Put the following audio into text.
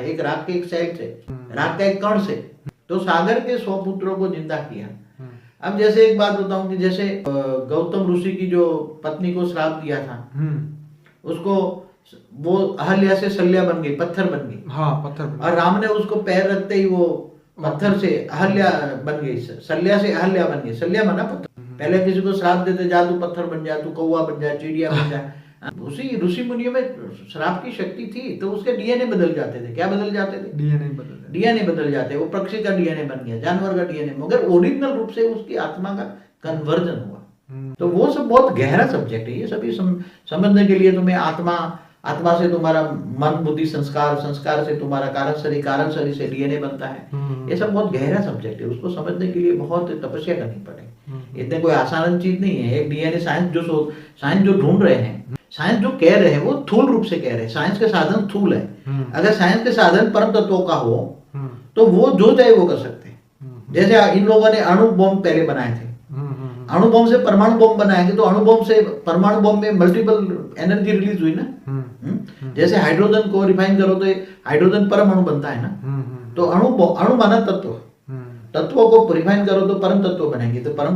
है, एक राख के एक साइड से, राख का एक कण से, तो सागर के 100 पुत्रों को जिंदा किया। अब जैसे एक बात बताऊं कि जैसे गौतम ऋषि की जो पत्नी को श्राप दिया था, उसको वो अहल्या से शल्या बन गई, पत्थर बन गई। हाँ, पत्थर बन और राम ने उसको पैर रखते ही वो पत्थर से अहल्या बन गई, शल्या से अहल्या बन गई। शल्या बना पत्थर। पहले किसी को श्राप देते, जा तू पत्थर बन जा, तू कौवा बन जा, चिड़िया बन जा। उसी ऋषि मुनियों में श्राप की शक्ति थी, तो उसके डीएनए बदल जाते थे। क्या बदल जाते थे? डीएनए बदल जाते। वो पक्षी का डीएनए बन गया, जानवर का डीएनए, मगर ओरिजिनल रूप से उसकी आत्मा का कन्वर्जन हुआ। तो वो सब बहुत गहरा सब्जेक्ट है। ये सभी समझने के लिए तुम्हें आत्मा से तुम्हारा मन बुद्धि संस्कार, संस्कार से तुम्हारा कारण शरीर से डीएनए बनता है। ये सब बहुत गहरा सब्जेक्ट है। उसको समझने के लिए बहुत तपस्या करनी पड़ेगी। इतने कोई आसान चीज नहीं है। एक डीएनए साइंस जो ढूंढ रहे हैं, साइंस जो कह रहे हैं वो थूल रूप से कह रहे हैं। साइंस के साधन थूल है। अगर साइंस के साधन परम तत्वों का हो तो वो जो चाहे वो कर सकते हैं। जैसे इन लोगों ने अणु बॉम्ब पहले बनाए थे, अणु बॉम्ब से परमाणु बॉम्ब बनाएंगे, तो अणु बॉम्ब से परमाणु बॉम्ब में मल्टीपल एनर्जी रिलीज हुई ना। जैसे हाइड्रोजन को रिफाइन करो तो हाइड्रोजन परमाणु बनता है ना। तो अणु माना तत्व, तत्वों को रिफाइन करो तो परम तत्व बनेंगे। तो परम